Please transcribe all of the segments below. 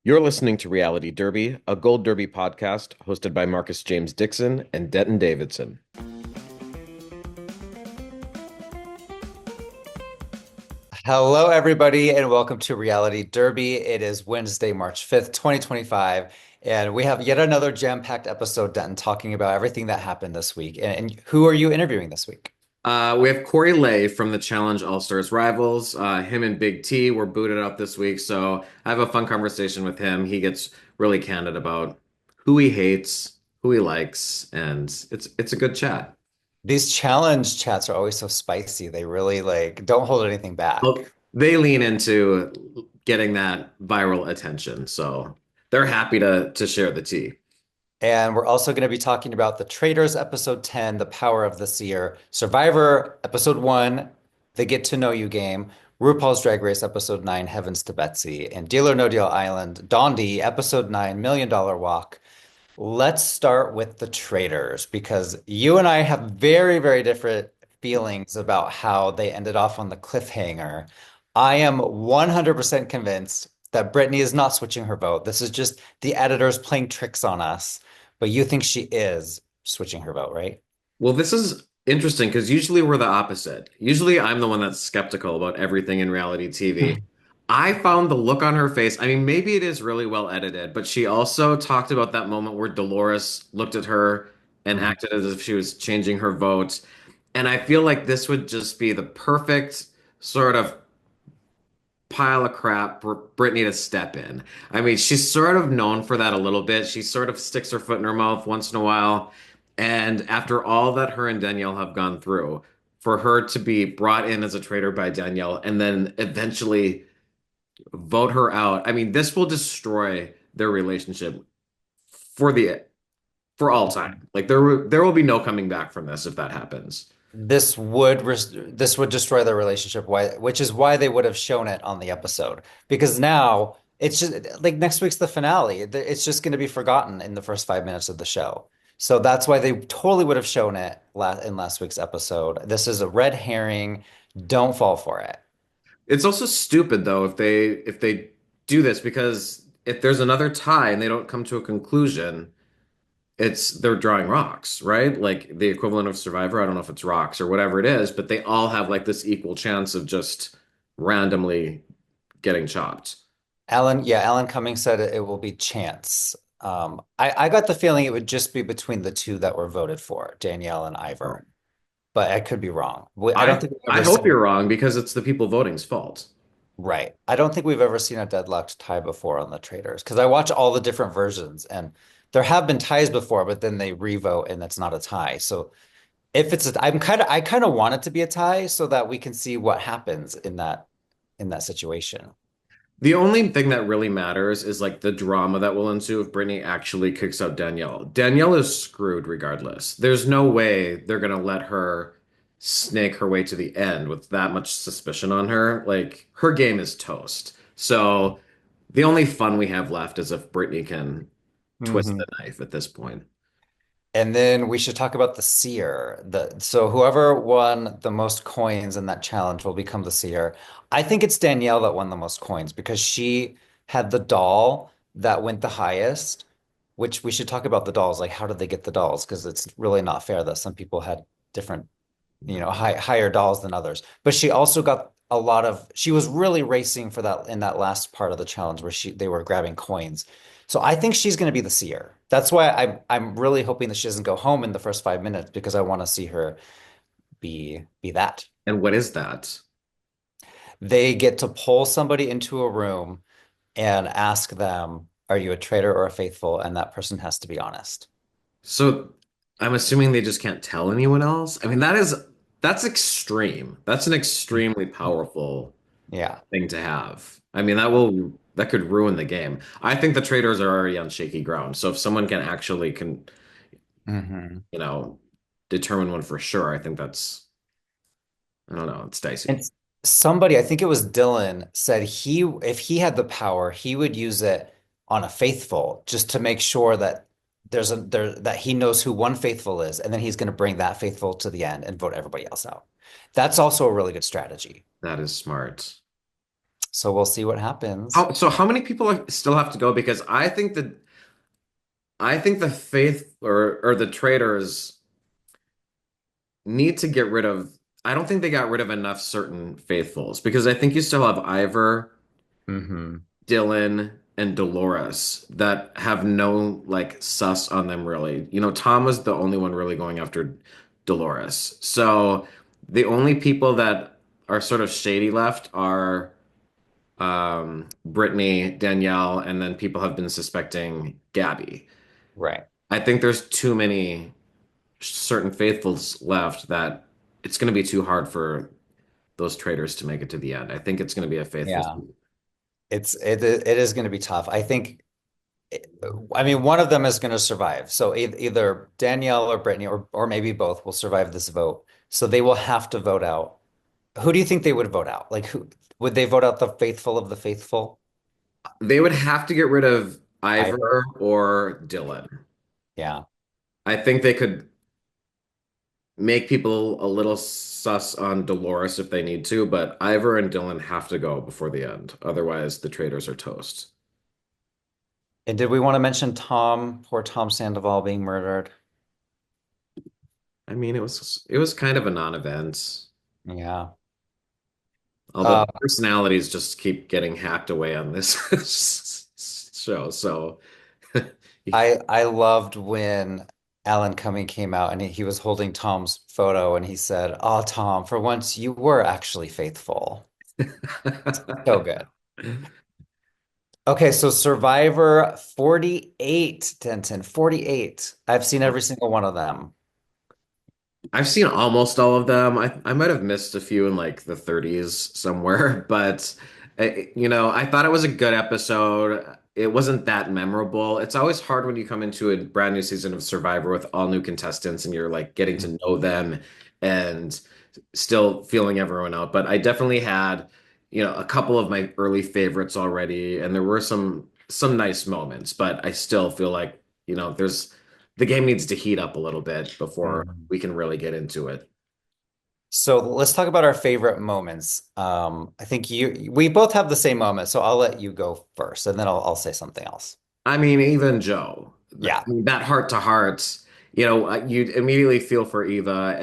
You're listening to Reality Derby, a Gold Derby podcast hosted by Marcus James Dixon and Denton Davidson. Hello, everybody, and welcome to Reality Derby. It is Wednesday, March 5th, 2025, and we have yet another jam-packed episode, Denton, talking about everything that happened this week. And who are you interviewing this week? We have Corey Lay from the Challenge All Stars Rivals. Him and Big T were booted up this week, so I have a fun conversation with him. He gets really candid about who he hates, who he likes, and it's a good chat. These challenge chats are always so spicy. They really don't hold anything Well, back. they lean into getting that viral attention, so they're happy to share the tea. And we're also going to be talking about the Traitors episode 10, The Power of the Seer, Survivor episode 1, The Get to Know You game, RuPaul's Drag Race episode 9, Heavens to Betsey, and Deal or No Deal Island, Dondi episode 9, Million Dollar Walk. Let's start with the Traitors because you and I have very, very different feelings about how they ended off on the cliffhanger. I am 100% convinced that Brittany is not switching her vote. This is just the editors playing tricks on us. But you think she is switching her vote, right? Well, this is interesting because usually we're the opposite. Usually I'm the one that's skeptical about everything in reality TV. I found the look on her face. I mean, maybe it is really well edited, but she also talked about that moment where Dolores looked at her and Mhm. acted as if she was changing her vote. And I feel like this would just be the perfect sort of pile of crap for Brittany to step in. I mean, she's sort of known for that a little bit. She sort of sticks her foot in her mouth once in a while. And after all that her and Danielle have gone through, for her to be brought in as a traitor by Danielle and then eventually vote her out, I mean, this will destroy their relationship for the for all time. Like there will be no coming back from this if that happens. This would destroy their relationship, which is why they would have shown it on the episode. Because now it's just like next week's the finale. It's just going to be forgotten in the first 5 minutes of the show. So that's why they totally would have shown it in last week's episode. This is a red herring. Don't fall for it. It's also stupid though if they do this because if there's another tie and they don't come to a conclusion, it's they're drawing rocks, right? Like the equivalent of Survivor. I don't know if it's rocks or whatever it is, but they all have like this equal chance of just randomly getting chopped. Alan Cumming said it will be chance. I got the feeling it would just be between the two that were voted for, Danielle and Oh. Ivor, but I could be wrong. I don't I think we've I ever hope seen. you're wrong because it's the people voting's fault. Right. I don't think we've ever seen a deadlocked tie before on the Traders because I watch all the different versions and there have been ties before, but then they revote and it's not a tie. So if it's I kind of want it to be a tie so that we can see what happens in that situation. The only thing that really matters is like the drama that will ensue if Brittany actually kicks out Danielle. Danielle is screwed regardless. There's no way they're gonna let her snake her way to the end with that much suspicion on her. Like her game is toast. So the only fun we have left is if Brittany can twist Hmm. the knife at this point. And then we should talk about the seer. So whoever won the most coins in that challenge will become the seer. I think it's Danielle that won the most coins because she had the doll that went the highest, which we should talk about the dolls. Like, how did they get the dolls? Because it's really not fair that some people had different, higher dolls than others. But she also got she was really racing for that in that last part of the challenge where they were grabbing coins. So I think she's going to be the seer. That's why I'm really hoping that she doesn't go home in the first 5 minutes because I want to see her be that. And what is that? They get to pull somebody into a room and ask them, "Are you a traitor or a faithful?" And that person has to be honest. So I'm assuming they just can't tell anyone else. I mean, that's extreme. That's an extremely powerful Yeah. thing to have. I mean, that could ruin the game. I think the traders are already on shaky ground. So if someone can actually Hmm. you know, determine one for sure, I think that's I don't know, it's And dicey. somebody, I think it was Dylan, said if he had the power, he would use it on a faithful just to make sure that that he knows who one faithful is, and then he's going to bring that faithful to the end and vote everybody else out. That's also a really good strategy. That is smart. So we'll see what happens. So how many people still have to go? Because I think the faith or the traitors need to get rid of. I don't think they got rid of enough certain faithfuls because I think you still have Ivor, Hmm. Dylan, and Dolores that have no like sus on them really. You know, Tom was the only one really going after Dolores. So the only people that are sort of shady left are Brittany, Danielle, and then people have been suspecting Gabby. Right. I think there's too many certain faithfuls left that it's going to be too hard for those traitors to make it to the end. I think it's going to be a faithful Yeah. sweep. It is going to be tough. I think I mean one of them is going to survive. So either Danielle or Brittany or maybe both will survive this vote. So they will have to vote out. Who do you think they would vote out? Like who would they vote out the faithful of the faithful? They would have to get rid of Ivor? Ivor or Dylan. Yeah. I think they could make people a little sus on Dolores if they need to, but Ivor and Dylan have to go before the end. Otherwise, the traitors are toast. And did we want to mention Tom, poor Tom Sandoval being murdered? I mean, it was kind of a non-event. Yeah. Although Uh, the personalities just keep getting hacked away on this show. So I loved when Alan Cumming came out and he was holding Tom's photo and he said, "Oh, Tom, for once you were actually faithful." So good. Okay, so Survivor 48, Denton, 48. I've seen every single one of them. I've seen almost all of them. I might have missed a few in like the 30s somewhere, but I thought it was a good episode. It wasn't that memorable. It's always hard when you come into a brand new season of Survivor with all new contestants and you're like getting to know them and still feeling everyone out. But I definitely had, a couple of my early favorites already, and there were some nice moments, but I still feel like, there's the game needs to heat up a little bit before Mhm. we can really get into it. So let's talk about our favorite moments. I think we both have the same moment, so I'll let you go first, and then I'll say something else. I mean, even Joe, Yeah, that heart to heart, you'd immediately feel for Eva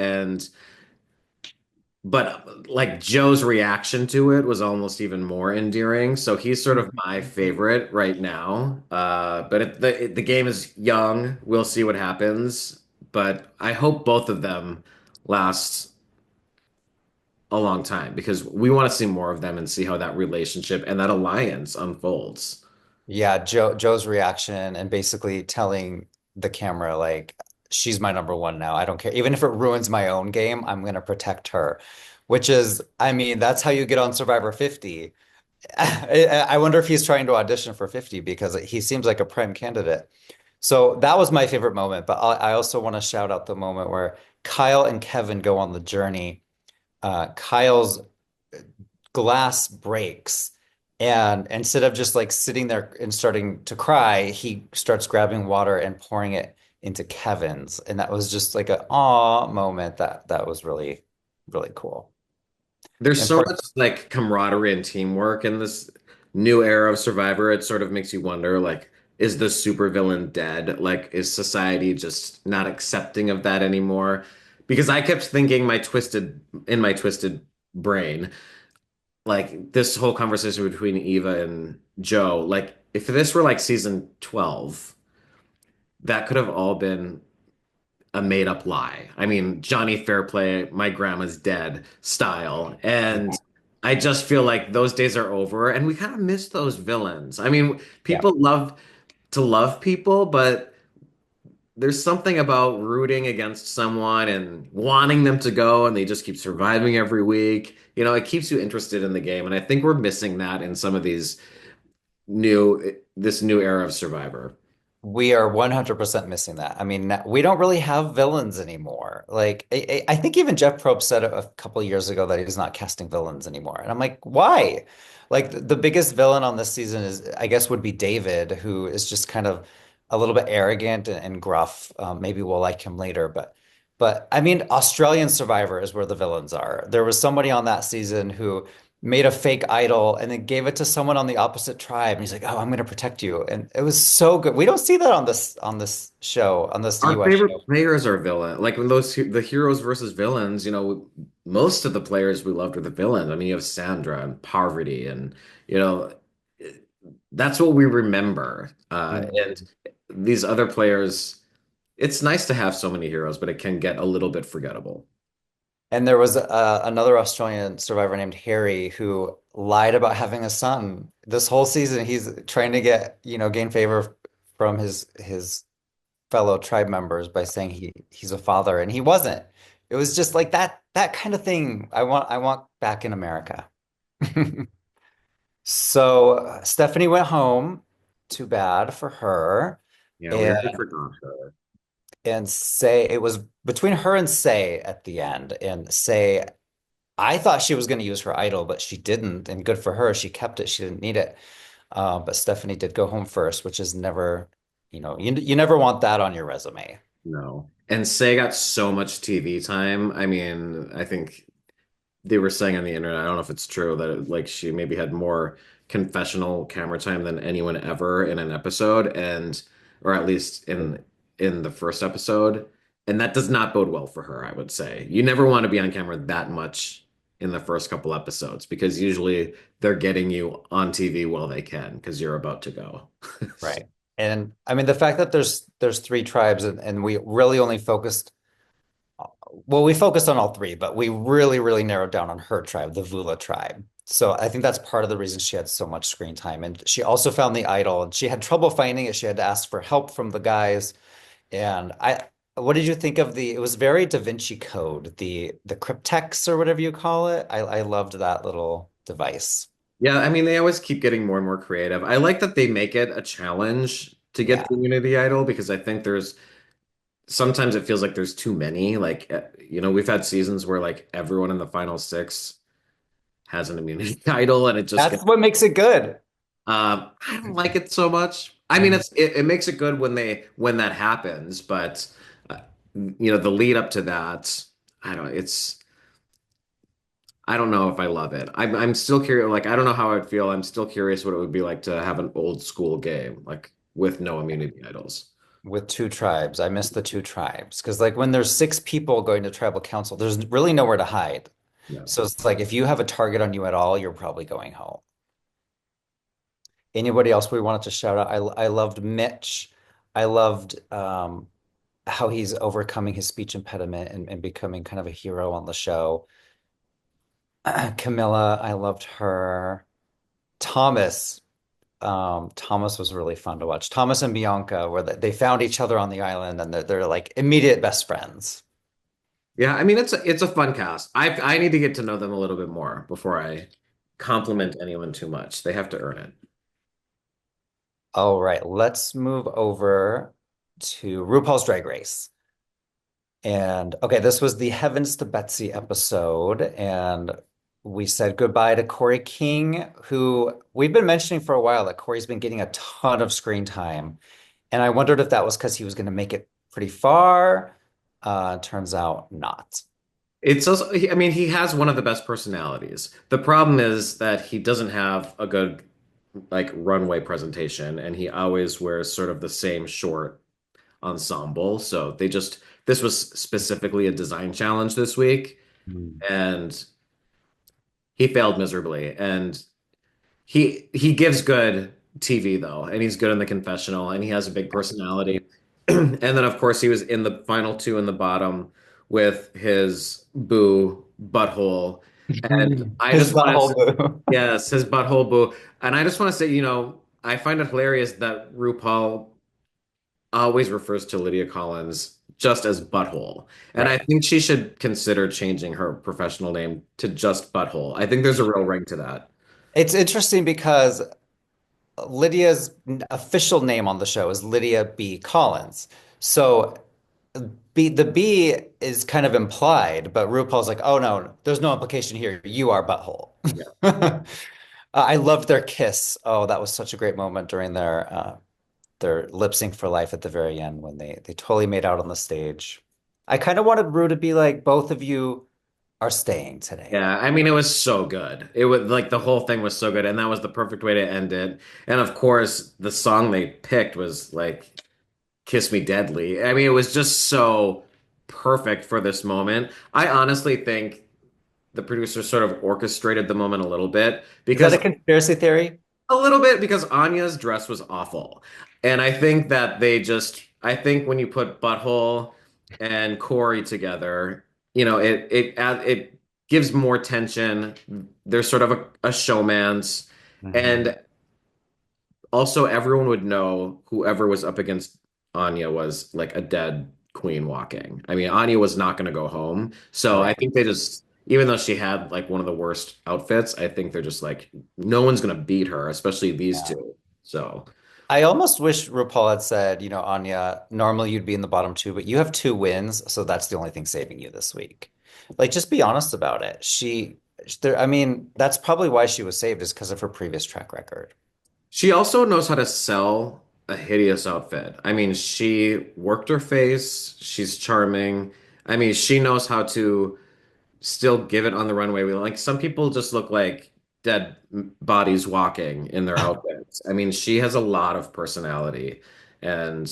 but like Joe's reaction to it was almost even more endearing. So he's sort of my favorite right now. But the game is young. We'll see what happens. But I hope both of them last a long time because we want to see more of them and see how that relationship and that alliance unfolds. yeah. Joe's reaction and basically telling the camera like she's my number one now. I don't care, even if it ruins my own game. I'm gonna protect her, which is, I mean, that's how you get on Survivor 50. I wonder if he's trying to audition for 50 because he seems like a prime candidate. So that was my favorite moment. But I also want to shout out the moment where Kyle and Kevin go on the journey. Kyle's glass breaks, and instead of just like sitting there and starting to cry, he starts grabbing water and pouring it into Kevin's. And that was just like a aw moment that was really, really cool. There's And so for much like camaraderie and teamwork in this new era of Survivor. It sort of makes you wonder, like, is the supervillain dead? Like, is society just not accepting of that anymore? Because I kept thinking in my twisted brain, like this whole conversation between Eva and Joe, like if this were like season 12, that could have all been a made up lie. I mean, Johnny Fairplay, my grandma's dead style. And I just feel like those days are over and we kind of miss those villains. I mean, yeah, people love to love people, but there's something about rooting against someone and wanting them to go and they just keep surviving every week. It keeps you interested in the game. And I think we're missing that in some of this new era of Survivor. we are 100% missing that. I mean, we don't really have villains anymore. Like, I think even Jeff Probst said a couple of years ago that he's not casting villains anymore. And I'm like, why? Like, the biggest villain on this season is, I guess, would be David, who is just kind of a little bit arrogant and gruff. Maybe we'll like him later, but I mean, Australian Survivor is where the villains are. There was somebody on that season who made a fake idol and then gave it to someone on the opposite tribe. And he's like, "Oh, I'm going to protect you." And it was so good. We don't see that on this show, on this Our US favorite show. players are villain. Like when the heroes versus villains, most of the players we loved were the villains. I mean, you have Sandra and Parvati, and you know, that's what we remember. And Mhm. these other players, it's nice to have so many heroes, but it can get a little bit forgettable. And there was another Australian survivor named Harry who lied about having a son. This whole season, he's trying to get, gain favor from his fellow tribe members by saying he's a father, and he wasn't. It was just like that kind of thing I want back in America. So Stephanie went home. Too bad for her. Yeah, we And already forgot her. Say it was between her and Say at the end. And Say, I thought she was going to use her idol, but she didn't. And good for her. She kept it. She didn't need it. But Stephanie did go home first, which is never, you never want that on your resume. No. And Say got so much TV time. I mean, I think they were saying on the internet, I don't know if it's true, that like she maybe had more confessional camera time than anyone ever in an episode, and or at least in the first episode. And that does not bode well for her, I would say. You never want to be on camera that much in the first couple episodes because usually they're getting you on TV while they can because you're about to go. Right. And I mean, the fact that there's three tribes, and we really only focused, well, we focused on all three, but we really, really narrowed down on her tribe, the Vula tribe. So I think that's part of the reason she had so much screen time. And she also found the idol, and she had trouble finding it. She had to ask for help from the guys. And what did you think of it was very Da Vinci Code, the cryptex or whatever you call it. I loved that little device. Yeah, I mean, they always keep getting more and more creative. I like that they make it a challenge to get Yeah. the Unity Idol because I think there's sometimes it feels like there's too many. Like, we've had seasons where like everyone in the final six has an immunity idol, and it just That's gets. what makes it good. I don't like it so much. I mean, Mhm. it makes it good when that happens, but uh, the lead up to that, I don't. I don't know if I love it. I'm still curious. Like, I don't know how I'd feel. I'm still curious what it would be like to have an old school game, like with no immunity idols. With two tribes. I miss the two tribes because like when there's six people going to tribal council, there's really nowhere to hide. Yeah. So it's like if you have a target on you at all, you're probably going home. Anybody else we wanted to shout out? I loved Mitch. I loved how he's overcoming his speech impediment and becoming kind of a hero on the show. Camilla, I loved her. Thomas, Thomas was really fun to watch. Thomas and Bianca, where they found each other on the island, and they're like immediate best friends. Yeah, I mean it's a fun cast. I need to get to know them a little bit more before I compliment anyone too much. They have to earn it. All right, let's move over to RuPaul's Drag Race. And okay, this was the Heavens to Betsey episode, and we said goodbye to Corey King, who we've been mentioning for a while that Corey's been getting a ton of screen time. And I wondered if that was because he was going to make it pretty far. Turns out not. It's also, I mean, he has one of the best personalities. The problem is that he doesn't have a good like runway presentation, and he always wears sort of the same short ensemble. So this was specifically a design challenge this week, Mm. and he failed miserably. And he gives good TV though, and he's good in the confessional, and he has a big personality. And then of course he was in the final two in the bottom with his boo butthole. And I His just want to, butthole boo. yes, his butthole boo. And I just want to say, I find it hilarious that RuPaul always refers to Lydia Collins just as Butthole. And I Right. think she should consider changing her professional name to just Butthole. I think there's a real ring to that. It's interesting because Lydia's official name on the show is Lydia B. Collins. So the B is kind of implied, but RuPaul's like, oh no, there's no implication here. You are butthole. Yeah. I loved their kiss. Oh, that was such a great moment during their lip sync for life at the very end when they totally made out on the stage. I kind of wanted Ru to be like, both of you are staying today. Yeah, I mean, it was so good. It was like the whole thing was so good, and that was the perfect way to end it. And of course, the song they picked was like "Kiss Me Deadly." I mean, it was just so perfect for this moment. I honestly think the producer sort of orchestrated the moment Is that a conspiracy theory? a little bit because Anya's dress was awful. And I think that I think when you put Butthole and Corey together, it gives more tension. There's sort of a showman's, Hmm. and also everyone would know whoever was up against Anya was like a dead queen walking. I mean, Anya was not going to go home. So I Right. think they just, even though she had like one of the worst outfits, I think they're just like, no one's going to beat her, especially these Yeah. two. So I almost wish RuPaul had said, Anya, normally you'd be in the bottom two, but you have two wins, so that's the only thing saving you this week. Like, just be honest about it. I mean, that's probably why she was saved is because of her previous track record. she also knows how to sell a hideous outfit. I mean, she worked her face. She's charming. I mean, she knows how to still give it on the runway. Like some people just look like dead bodies walking in their outfits. I mean, she has a lot of personality, and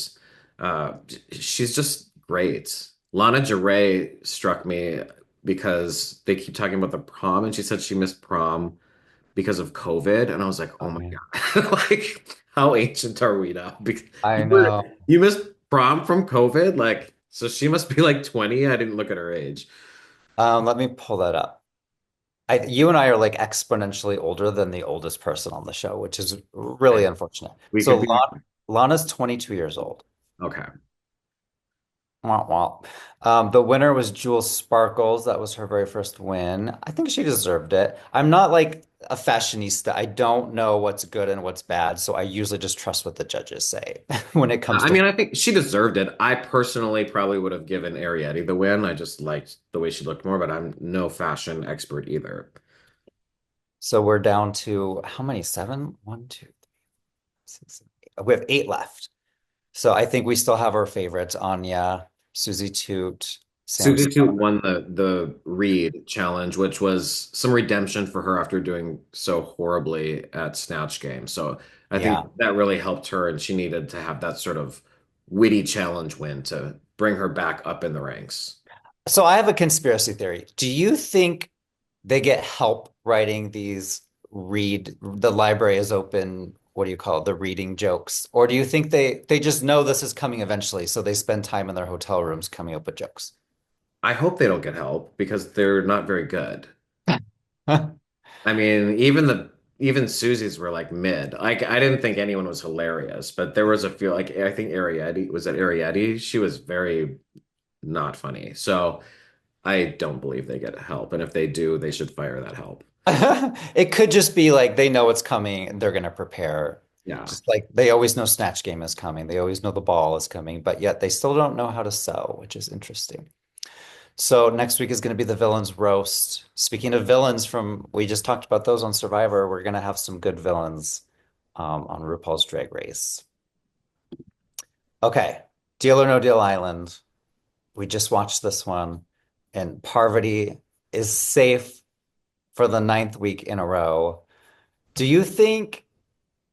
uh, she's just great. Lana Jarrett struck me because they keep talking about the prom, and she said she missed prom because of COVID, and I was like, oh Oh my man. God, like how ancient are we now? Because I know. you missed prom from COVID, like so she must be like 20. I didn't look at her age. Let me pull that up. You and I are like exponentially older than the oldest person on the show, which is really unfortunate. We So could be Lana's 22 years old. okay. Wah, wah. The winner was Jewel Sparkles. That was her very first win. I think she deserved it. I'm not like a fashionista. I don't know what's good and what's bad, so I usually just trust what the judges say when it comes I to. mean, I think she deserved it. I personally probably would have given Ariete the win. I just liked the way she looked more, but I'm no fashion expert either. So we're down to how many? Seven? One, two, three, six, seven, eight. We have eight left. So I think we still have our favorites: Anya, Susie Toot, Sam. Susie Toot won the Reed challenge, which was some redemption for her after doing so horribly at Snatch Game. So I think Yeah. that really helped her, and she needed to have that sort of witty challenge win to bring her back up in the ranks. So I have a conspiracy theory. Do you think they get help writing these the library is open, what do you call it, the reading jokes? Or do you think they just know this is coming eventually, so they spend time in their hotel rooms coming up with jokes? I hope they don't get help because they're not very good. I mean, even Susie's were like mid. Like I didn't think anyone was hilarious, but there was a few like I think Ariete was it Ariete? She was very not funny. So I don't believe they get help. And if they do, they should fire that help. It could just be like they know it's coming and they're going to prepare. Yeah. Just like they always know Snatch Game is coming. They always know the ball is coming, but yet they still don't know how to sew, which is interesting. So next week is going to be the villains roast. Speaking of villains from, we just talked about those on Survivor. We're going to have some good villains on RuPaul's Drag Race. Okay, Deal or No Deal Island. We just watched this one, and Parvati is safe for the ninth week in a row. Do you think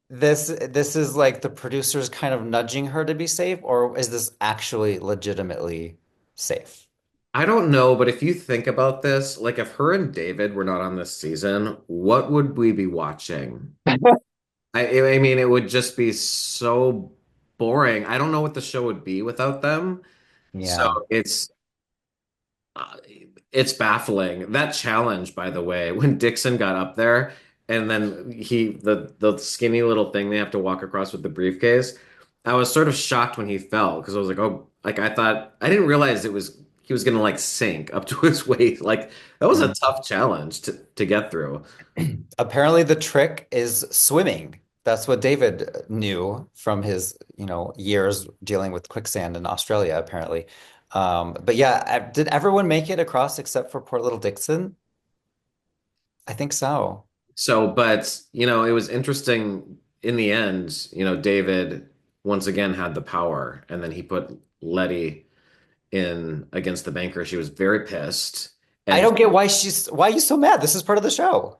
this is like the producers kind of nudging her to be safe, or is this actually legitimately safe? I don't know, but if you think about this, like if her and David were not on this season, what would we be watching? I mean, it would just be so boring. I don't know what the show would be without them. So Yeah. uh, it's baffling. That challenge, by the way, when Dixon got up there and then the skinny little thing they have to walk across with the briefcase, I was sort of shocked when he fell because I was like, oh, like I thought I didn't realize it was he was gonna like sink up to his waist. Like that was a tough challenge to get through. Apparently the trick is swimming. That's what David knew from his, years dealing with quicksand in Australia, apparently. But yeah, did everyone make it across except for poor little Dixon? I think so. So, but it was interesting in the end, David once again had the power and then he put Letty in against the banker. She was very pissed. I And don't get why are you so mad? This is part of the show.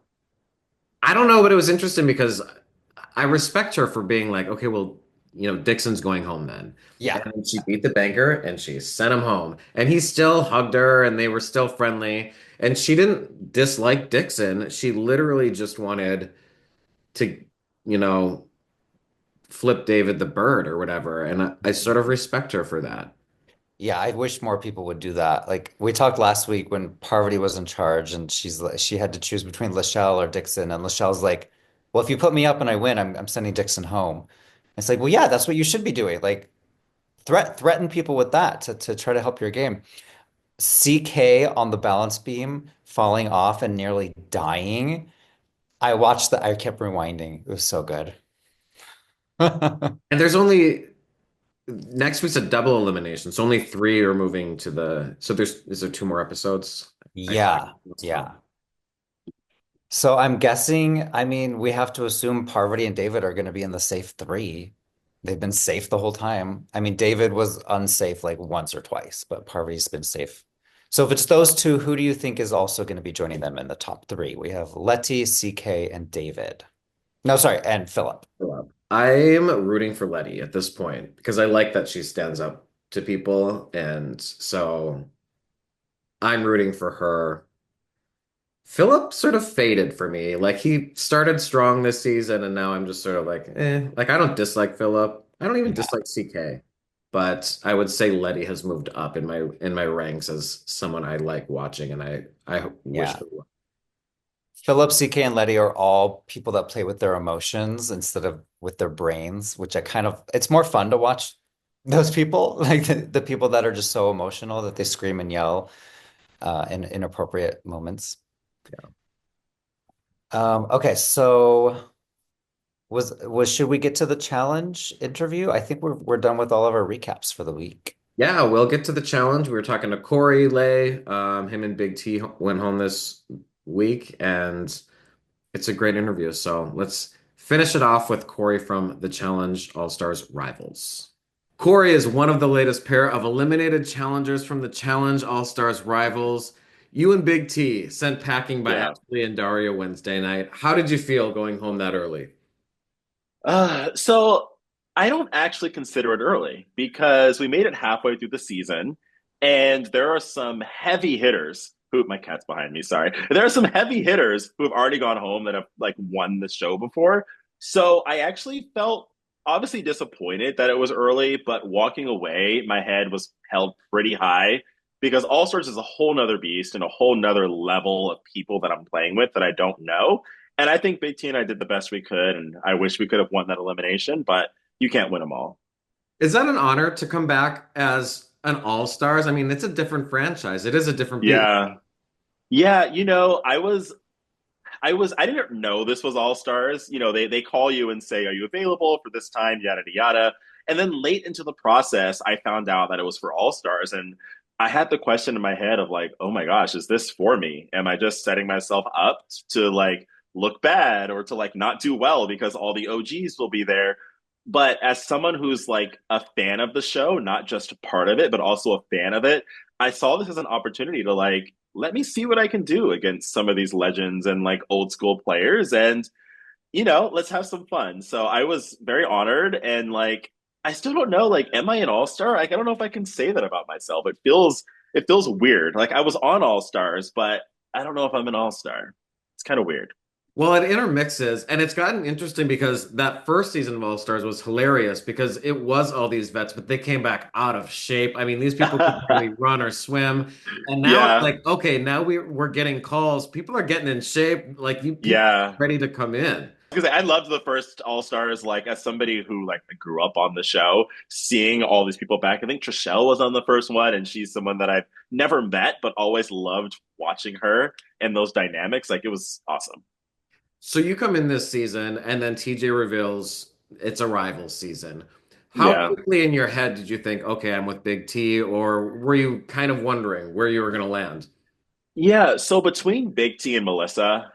I don't know, but it was interesting because I respect her for being like, okay, well, Dixon's going home then. Yeah. And she beat the banker and she sent him home. And he still hugged her and they were still friendly. And she didn't dislike Dixon. She literally just wanted to, you know, flip David the bird or whatever. And I sort of respect her for that. Yeah, I wish more people would do that. Like we talked last week when Parvati was in charge and she had to choose between Lachelle or Dixon, and Lachelle's like, "Well, if you put me up and I win, I'm sending Dixon home." It's like, well, yeah, that's what you should be doing. Like threaten people with that to try to help your game. CK on the balance beam falling off and nearly dying. I kept rewinding. It was so good. And there's only next week's a double elimination. So only three are moving to the so is there two more episodes? I Yeah, yeah. So I'm guessing, I mean, we have to assume Parvati and David are going to be in the safe three. They've been safe the whole time. I mean, David was unsafe like once or twice, but Parvati's been safe. So if it's those two, who do you think is also going to be joining them in the top three? We have Letty, CK, and David. No, sorry, and Philip. I'm rooting for Letty at this point because I like that she stands up to people, and so I'm rooting for her. Philip sort of faded for me. Like he started strong this season, and now I'm just sort of like, eh. Like I don't dislike Philip. I don't even Yeah, dislike CK, but I would say Letty has moved up in my ranks as someone I like watching, and I wish yeah. her well. Philip, CK, and Letty are all people that play with their emotions instead of with their brains, which it's more fun to watch those people, like the people that are just so emotional that they scream and yell in inappropriate moments. Okay, so was should we get to the challenge interview? I think we're done with all of our recaps for the week. Yeah, we'll get to the challenge. We were talking to Corey Lay. Him and Big T went home this week, and it's a great interview. So let's finish it off with Corey from the Challenge All Stars Rivals. Corey is one of the latest pair of eliminated challengers from the Challenge All Stars Rivals. You and Big T sent packing by Yeah. Ashley and Daria Wednesday night. How did you feel going home that early? So I don't actually consider it early because we made it halfway through the season, and there are some heavy hitters who my cat's behind me, sorry. There are some heavy hitters who have already gone home that have like won the show before. So I actually felt obviously disappointed that it was early, but walking away, my head was held pretty high because All Stars is a whole nother beast and a whole nother level of people that I'm playing with that I don't know. And I think Big T and I did the best we could, and I wish we could have won that elimination, but you can't win them all. Is that an honor to come back as an All Stars? I mean, it's a different franchise. It is a different beat. Yeah. Yeah, I didn't know this was All Stars. They call you and say, "Are you available for this time?" Yada yada yada. And then late into the process, I found out that it was for All Stars, and I had the question in my head of like, "Oh my gosh, is this for me? Am I just setting myself up to like look bad or to like not do well because all the OGs will be there?" But as someone who's like a fan of the show, not just a part of it, but also a fan of it, I saw this as an opportunity to like let me see what I can do against some of these legends and like old school players and let's have some fun. So I was very honored and like I still don't know like am I an all-star? Like I don't know if I can say that about myself. It feels weird. Like I was on All Stars, but I don't know if I'm an all-star. It's kind of weird. Well, it intermixes, and it's gotten interesting because that first season of All Stars was hilarious because it was all these vets, but they came back out of shape. I mean, these people could barely run or swim, and now it's Yeah. like, okay, now we're getting calls. People are getting in shape, like you people Yeah. are ready to come in. Because I loved the first All Stars, like as somebody who like grew up on the show, seeing all these people back. I think Trishelle was on the first one, and she's someone that I've never met, but always loved watching her and those dynamics. Like it was awesome. So you come in this season, and then TJ reveals it's a rival season. How Yeah. quickly in your head did you think, okay, I'm with Big T, or were you kind of wondering where you were going to land? Yeah. So between Big T and Melissa,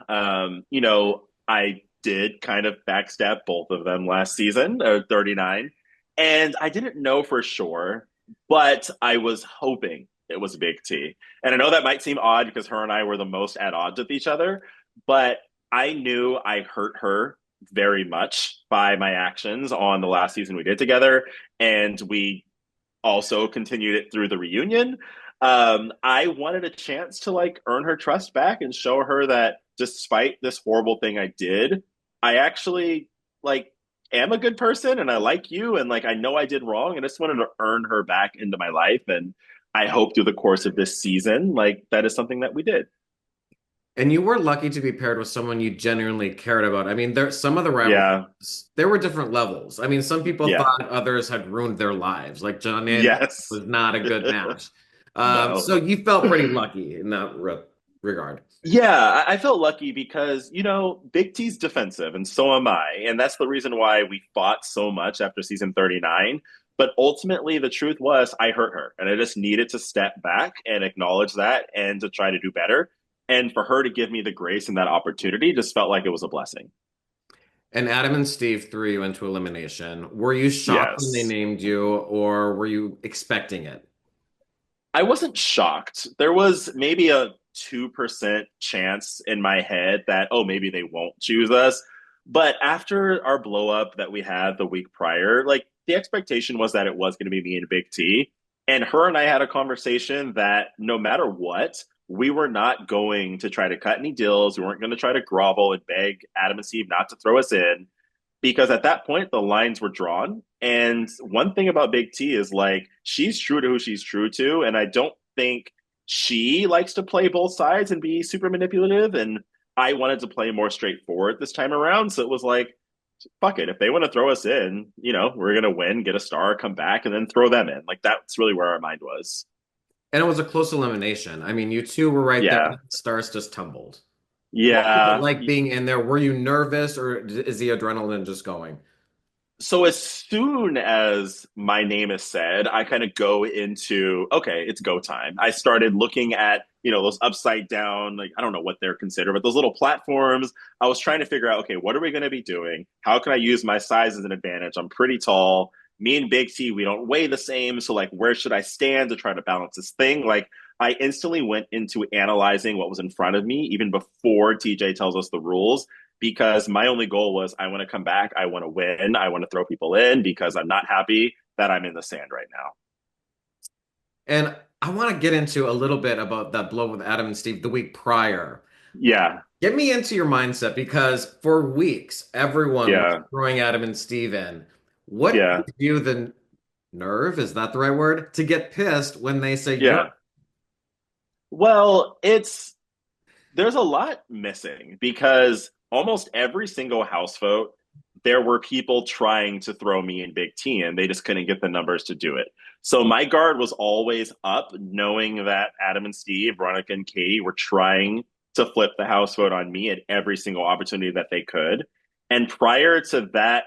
I did kind of backstab both of them last season, 39. And I didn't know for sure, but I was hoping it was Big T. And I know that might seem odd because her and I were the most at odds with each other, but I knew I hurt her very much by my actions on the last season we did together. And we also continued it through the reunion. I wanted a chance to like earn her trust back and show her that despite this horrible thing I did, I actually like am a good person and I like you and like I know I did wrong and I just wanted to earn her back into my life and I hope through the course of this season like that is something that we did. And you were lucky to be paired with someone you genuinely cared about. I mean, there some of the Yeah. rivalries, there were different levels. I mean, some people Yeah. thought others had ruined their lives. Like Johnny and Yes. was not a good match. So No. you felt pretty lucky in that regard. Yeah, I felt lucky because, Big T's defensive and so am I. And that's the reason why we fought so much after season 39. But ultimately, the truth was I hurt her and I just needed to step back and acknowledge that and to try to do better. And for her to give me the grace and that opportunity just felt like it was a blessing. And Adam and Steve threw you into elimination. Were you shocked when they Yes. named you, or were you expecting it? I wasn't shocked. There was maybe a 2% chance in my head that, oh, maybe they won't choose us. But after our blow up that we had the week prior, like the expectation was that it was going to be me and Big T. And her and I had a conversation that no matter what, we were not going to try to cut any deals. We weren't going to try to grovel and beg Adam and Steve not to throw us in because at that point the lines were drawn. And one thing about Big T is like she's true to who she's true to, and I don't think she likes to play both sides and be super manipulative. And I wanted to play more straightforward this time around, so it was like, fuck it, if they want to throw us in, we're gonna win, get a star, come back, and then throw them in. Like that's really where our mind was. And it was a close elimination. I mean, you two were right there. Yeah, The stars just tumbled. What was it yeah. like being in there? Were you nervous, or is the adrenaline just going? So as soon as my name is said, I kind of go into, okay, it's go time. I started looking at, those upside down, like I don't know what they're considered, but those little platforms. I was trying to figure out, okay, what are we going to be doing? How can I use my size as an advantage? I'm pretty tall. Me and Big T, we don't weigh the same. So like where should I stand to try to balance this thing? Like I instantly went into analyzing what was in front of me even before TJ tells us the rules because my only goal was I want to come back, I want to win, I want to throw people in because I'm not happy that I'm in the sand right now. And I want to get into a little bit about that blow with Adam and Steve the week prior. Yeah, Get me into your mindset because for weeks, everyone was yeah, throwing Adam and Steve in. What yeah, gives you the nerve, is that the right word, to get pissed when they say you're yeah. Well, there's a lot missing because almost every single house vote, there were people trying to throw me in Big T and they just couldn't get the numbers to do it. So my guard was always up, knowing that Adam and Steve, Veronica and Katie were trying to flip the house vote on me at every single opportunity that they could. And prior to that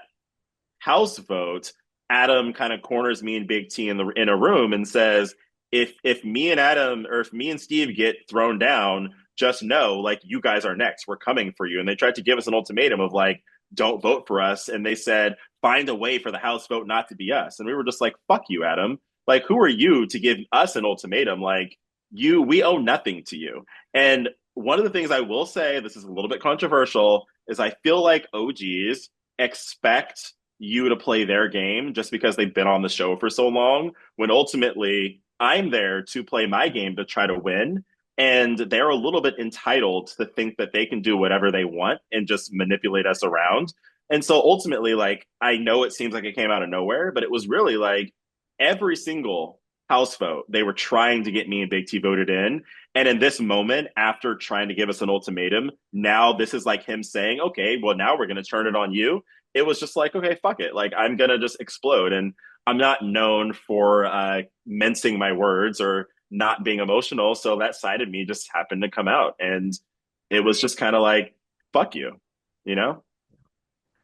house vote, Adam kind of corners me and Big T in a room and says, if me and Adam or if me and Steve get thrown down, just know like you guys are next. We're coming for you. And they tried to give us an ultimatum of like, don't vote for us. And they said, find a way for the House vote not to be us. And we were just like, fuck you, Adam. Like, who are you to give us an ultimatum? Like, we owe nothing to you. And one of the things I will say, this is a little bit controversial, is I feel like OGs expect you to play their game just because they've been on the show for so long, when ultimately I'm there to play my game to try to win. And they're a little bit entitled to think that they can do whatever they want and just manipulate us around. And so ultimately, like, I know it seems like it came out of nowhere, but it was really like every single house vote, they were trying to get me and Big T voted in. And in this moment, after trying to give us an ultimatum, now this is like him saying, okay, well, now we're going to turn it on you. It was just like, okay, fuck it. Like, I'm going to just explode. And I'm not known for mincing my words or not being emotional. So that side of me just happened to come out. And it was just kind of like, fuck you, you know?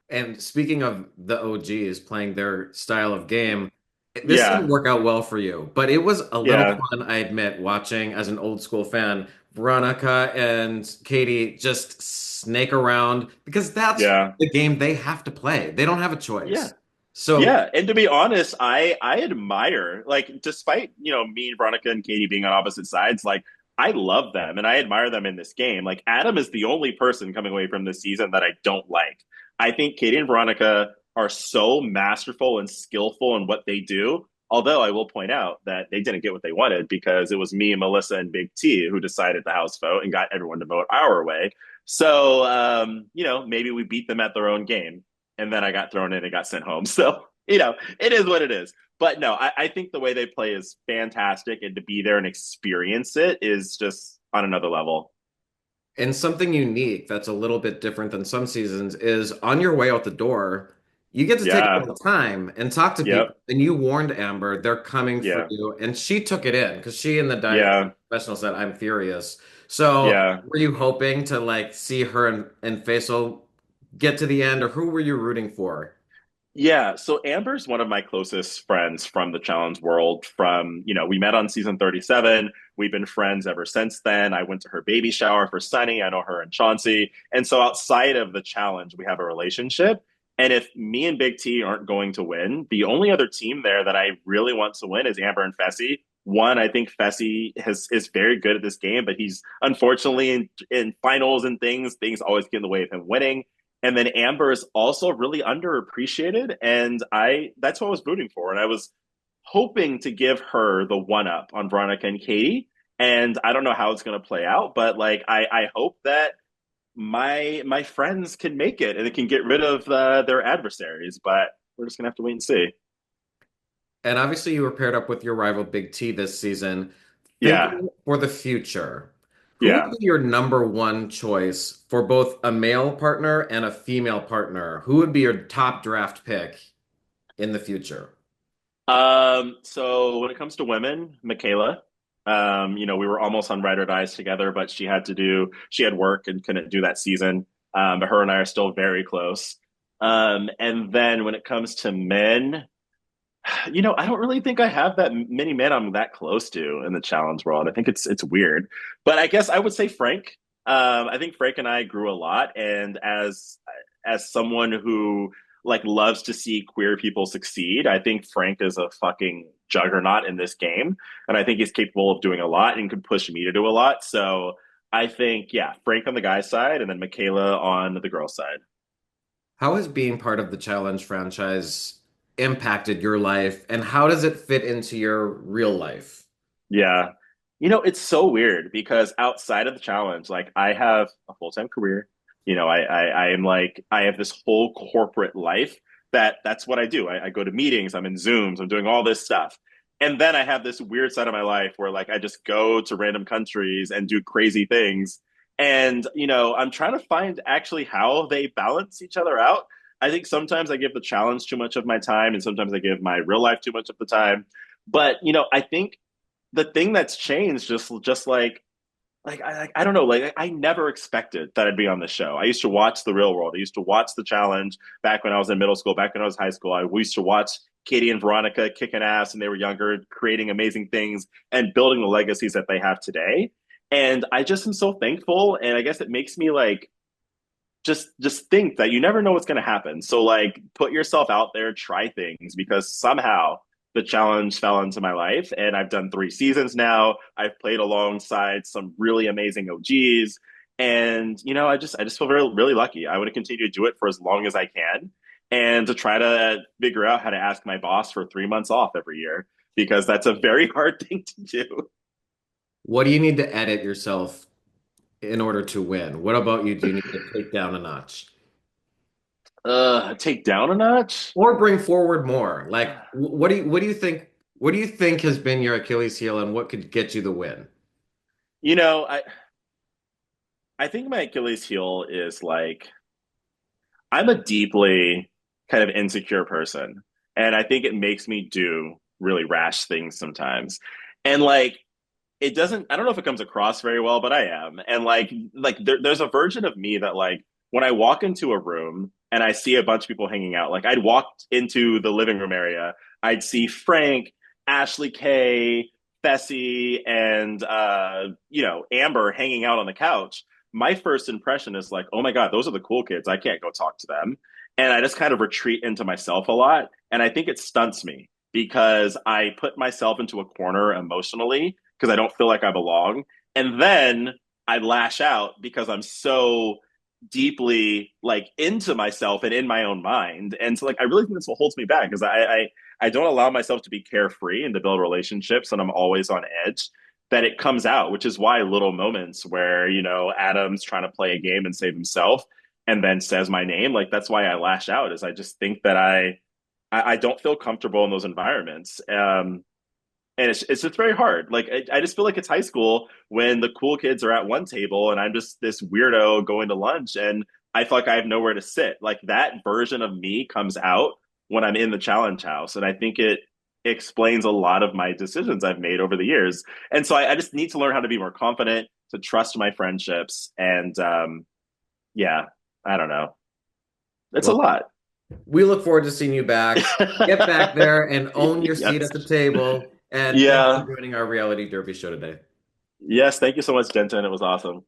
And speaking of the OGs playing their style of game, this didn't Yeah. work out well for you, but it was a little Yeah. fun, I admit, watching as an old school fan, Veronica and Katie just snake around because that's Yeah. the game they have to play. They don't have a Yeah. choice. So Yeah, and to be honest, I admire like despite me and Veronica and Katie being on opposite sides, like I love them and I admire them in this game. Like Adam is the only person coming away from this season that I don't like. I think Katie and Veronica are so masterful and skillful in what they do. Although I will point out that they didn't get what they wanted because it was me, Melissa, and Big T who decided the House vote and got everyone to vote our way. So maybe we beat them at their own game and then I got thrown in and got sent home. So, it is what it is. But no, I think the way they play is fantastic, and to be there and experience it is just on another level. And something unique that's a little bit different than some seasons is on your way out the door, you get to take a Yeah. little time and talk to people. Yep. And you warned Amber they're coming for Yeah. you, and she took it in because she in the Yeah. professional said, "I'm furious." So, Yeah. were you hoping to like see her and Faisal get to the end, or who were you rooting for? Yeah, so Amber's one of my closest friends from the challenge world. We met on season 37. We've been friends ever since then. I went to her baby shower for Sunny. I know her and Chauncey. And so outside of the challenge, we have a relationship. And if me and Big T aren't going to win, the only other team there that I really want to win is Amber and Fessy. One, I think Fessy is very good at this game, but he's unfortunately in finals and things always get in the way of him winning. And then Amber is also really underappreciated. And I that's what I was rooting for. And I was hoping to give her the one up on Veronica and Katie. And I don't know how it's gonna play out, but like I hope that my friends can make it and it can get rid of their adversaries. But we're just gonna have to wait and see. And obviously, you were paired up with your rival Big T this season. Yeah, Thinking for the future, who would yeah. be your number one choice for both a male partner and a female partner? Who would be your top draft pick in the future? So when it comes to women, Michaela, we were almost on Ride or Dies together, but she had work and couldn't do that season. But her and I are still very close. And then when it comes to men, I don't really think I have that many men I'm that close to in the challenge world. I think it's weird, but I guess I would say Frank. I think Frank and I grew a lot, and as someone who like loves to see queer people succeed, I think Frank is a fucking juggernaut in this game, and I think he's capable of doing a lot and could push me to do a lot. So I think, yeah, Frank on the guy's side, and then Michaela on the girl's side. How has being part of the Challenge franchise impacted your life, and how does it fit into your real life? Yeah. It's so weird because outside of the challenge, like I have a full-time career. I am like I have this whole corporate life that's what I do. I go to meetings, I'm in Zooms, I'm doing all this stuff. And then I have this weird side of my life where like I just go to random countries and do crazy things. And I'm trying to find actually how they balance each other out. I think sometimes I give the challenge too much of my time and sometimes I give my real life too much of the time. But I think the thing that's changed just like I don't know, like I never expected that I'd be on the show. I used to watch The Real World. I used to watch The Challenge back when I was in middle school, back when I was high school. We used to watch Katie and Veronica kicking ass and they were younger, creating amazing things and building the legacies that they have today. And I just am so thankful. And I guess it makes me like just think that you never know what's going to happen. So like put yourself out there, try things because somehow the challenge fell into my life and I've done 3 seasons now. I've played alongside some really amazing OGs and I just feel very really lucky. I want to continue to do it for as long as I can and to try to figure out how to ask my boss for 3 months off every year because that's a very hard thing to do. What do you need to edit yourself in order to win? What about you do you need to take down a notch? Take down a notch. Or bring forward more? Like what do you think has been your Achilles heel and what could get you the win? You know, I I think my Achilles heel is like I'm a deeply kind of insecure person, and I think it makes me do really rash things sometimes. And like it doesn't I don't know if it comes across very well, but I am. And like there's a version of me that like when I walk into a room and I see a bunch of people hanging out, like I'd walked into the living room area, I'd see Frank, Ashley Kay, Fessy, and Amber hanging out on the couch. My first impression is like, oh my God, those are the cool kids. I can't go talk to them. and I just kind of retreat into myself a lot. And I think it stunts me because I put myself into a corner emotionally because I don't feel like I belong. And then I lash out because I'm so deeply like into myself and in my own mind. And so like I really think this what holds me back because I don't allow myself to be carefree and to build relationships and I'm always on edge that it comes out, which is why little moments where, Adam's trying to play a game and save himself and then says my name, like that's why I lash out is I just think that I don't feel comfortable in those environments. And it's just very hard. Like I just feel like it's high school when the cool kids are at one table and I'm just this weirdo going to lunch and I feel like I have nowhere to sit. Like that version of me comes out when I'm in the challenge house, and I think it explains a lot of my decisions I've made over the years. And so I just need to learn how to be more confident, to trust my friendships, and yeah, I don't know. It's a Well, lot. we look forward to seeing you back. Get back there and own your seat Yes. at the table. And thanks for Yeah. joining our reality derby show today. Yes. Thank you so much, Denton. It was awesome.